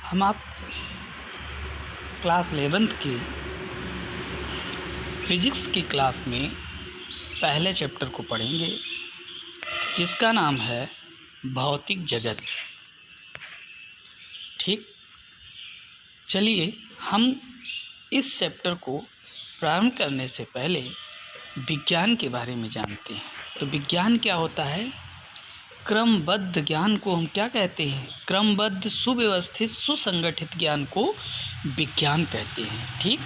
हम आप class 11th की फिजिक्स की क्लास में पहले चैप्टर को पढ़ेंगे, जिसका नाम है भौतिक जगत। ठीक, चलिए हम इस चैप्टर को प्रारंभ करने से पहले विज्ञान के बारे में जानते हैं। तो विज्ञान क्या होता है? क्रमबद्ध ज्ञान को हम क्या कहते हैं? क्रमबद्ध, सुव्यवस्थित, सुसंगठित ज्ञान को विज्ञान कहते हैं। ठीक,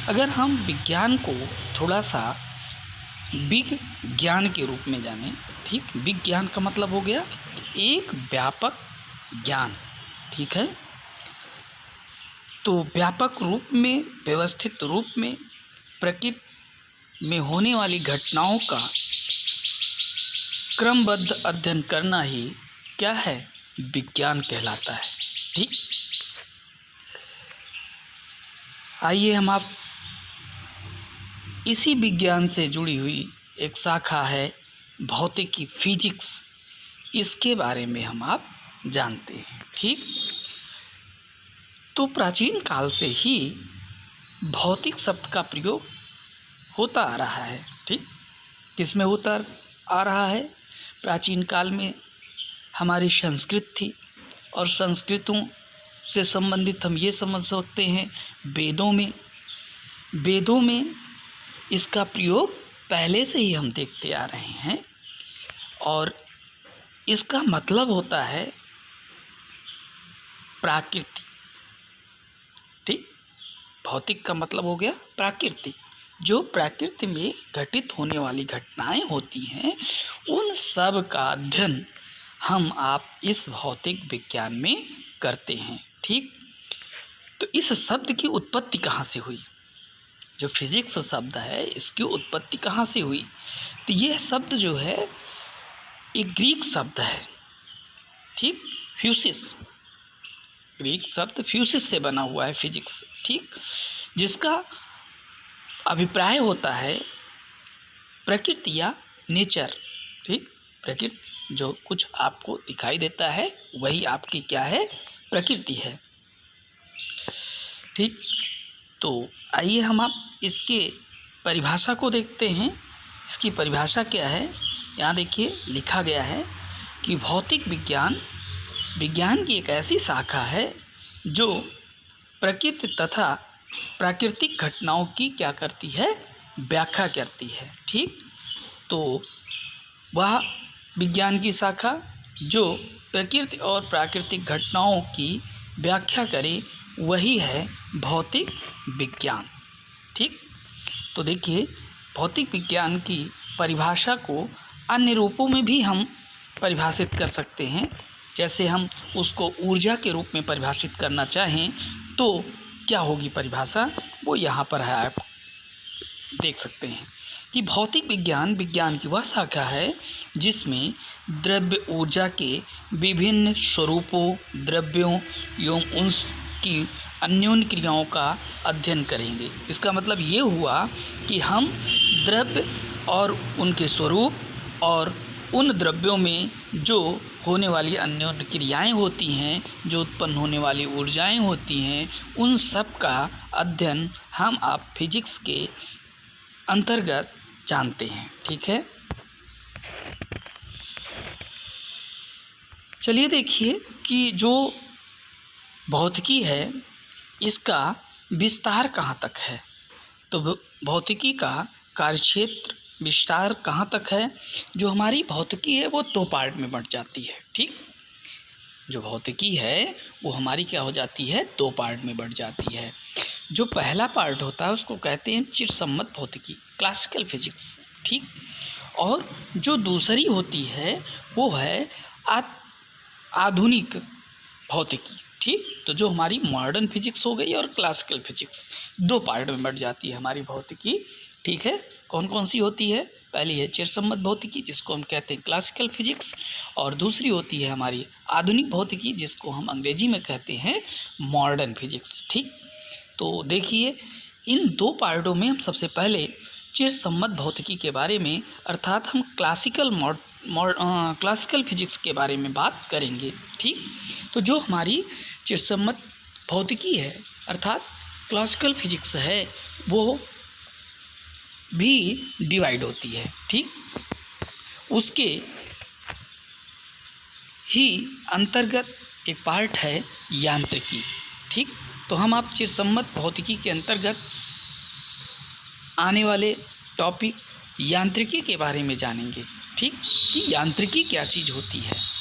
अगर हम विज्ञान को थोड़ा सा विज्ञान के रूप में जानें, ठीक, विज्ञान का मतलब हो गया एक व्यापक ज्ञान। ठीक है, तो व्यापक रूप में, व्यवस्थित रूप में प्रकृति में होने वाली घटनाओं का क्रमबद्ध अध्ययन करना ही क्या है? विज्ञान कहलाता है। ठीक, आइए हम आप इसी विज्ञान से जुड़ी हुई एक शाखा है भौतिकी, फिजिक्स, इसके बारे में हम आप जानते हैं। ठीक, तो प्राचीन काल से ही भौतिक शब्द का प्रयोग होता आ रहा है। ठीक, किस में होता आ रहा है? प्राचीन काल में हमारी संस्कृत थी, और संस्कृतों से संबंधित हम ये समझ सकते हैं वेदों में इसका प्रयोग पहले से ही हम देखते आ रहे हैं, और इसका मतलब होता है प्राकृति। ठीक, भौतिक का मतलब हो गया प्राकृति। जो प्रकृति में घटित होने वाली घटनाएं होती हैं, उन सब का अध्ययन हम आप इस भौतिक विज्ञान में करते हैं। ठीक, तो इस शब्द की उत्पत्ति कहाँ से हुई? जो फिजिक्स शब्द है, इसकी उत्पत्ति कहाँ से हुई? तो यह शब्द जो है एक ग्रीक शब्द है। ठीक, फ्यूसिस, ग्रीक शब्द फ्यूसिस से बना हुआ है फिजिक्स। ठीक, जिसका अभिप्राय होता है प्रकृति या नेचर। ठीक, प्रकृति जो कुछ आपको दिखाई देता है वही आपकी क्या है? प्रकृति है। ठीक, तो आइए हम आप इसके परिभाषा को देखते हैं। इसकी परिभाषा क्या है? यहाँ देखिए लिखा गया है कि भौतिक विज्ञान की एक ऐसी शाखा है जो प्रकृति तथा प्राकृतिक घटनाओं की क्या करती है? व्याख्या करती है। ठीक, तो वह विज्ञान की शाखा जो प्रकृति और प्राकृतिक घटनाओं की व्याख्या करे, वही है भौतिक विज्ञान। ठीक, तो देखिए भौतिक विज्ञान की परिभाषा को अन्य रूपों में भी हम परिभाषित कर सकते हैं। जैसे हम उसको ऊर्जा के रूप में परिभाषित करना चाहें तो क्या होगी परिभाषा? वो यहाँ पर है, आप देख सकते हैं कि भौतिक विज्ञान की वह शाखा है जिसमें द्रव्य ऊर्जा के विभिन्न स्वरूपों, द्रव्यों एवं उनकी अन्योन्य क्रियाओं का अध्ययन करेंगे। इसका मतलब ये हुआ कि हम द्रव्य और उनके स्वरूप और उन द्रव्यों में जो होने वाली अन्योन्य क्रियाएं होती हैं, जो उत्पन्न होने वाली ऊर्जाएं होती हैं, उन सब का अध्ययन हम आप फिजिक्स के अंतर्गत जानते हैं। ठीक है, चलिए देखिए कि जो भौतिकी है इसका विस्तार कहाँ तक है। तो भौतिकी का कार्यक्षेत्र विस्तार कहाँ तक है? जो हमारी भौतिकी है वो दो पार्ट में बंट जाती है। ठीक, जो भौतिकी है वो हमारी क्या हो जाती है? दो पार्ट में बंट जाती है। जो पहला पार्ट होता है उसको कहते हैं चिरसम्मत भौतिकी, क्लासिकल फिजिक्स। ठीक, और जो दूसरी होती है वो है आधुनिक भौतिकी। ठीक, तो जो हमारी मॉडर्न फिजिक्स हो गई और क्लासिकल फिजिक्स, दो पार्ट में बंट जाती है हमारी भौतिकी। ठीक है, कौन कौन सी होती है? पहली है चिरसम्मत भौतिकी, जिसको हम कहते हैं क्लासिकल फिजिक्स, और दूसरी होती है हमारी आधुनिक भौतिकी, जिसको हम अंग्रेजी में कहते हैं मॉडर्न फिजिक्स। ठीक, तो देखिए इन दो पार्टों में हम सबसे पहले चिरसम्मत भौतिकी के बारे में, अर्थात हम क्लासिकल फिजिक्स के बारे में बात करेंगे। ठीक, तो जो हमारी चिरसम्मत भौतिकी है, अर्थात क्लासिकल फिजिक्स है, वो भी डिवाइड होती है। ठीक, उसके ही अंतर्गत एक पार्ट है यांत्रिकी। ठीक, तो हम आप चिरसम्मत भौतिकी के अंतर्गत आने वाले टॉपिक यांत्रिकी के बारे में जानेंगे। ठीक, कि यांत्रिकी क्या चीज़ होती है।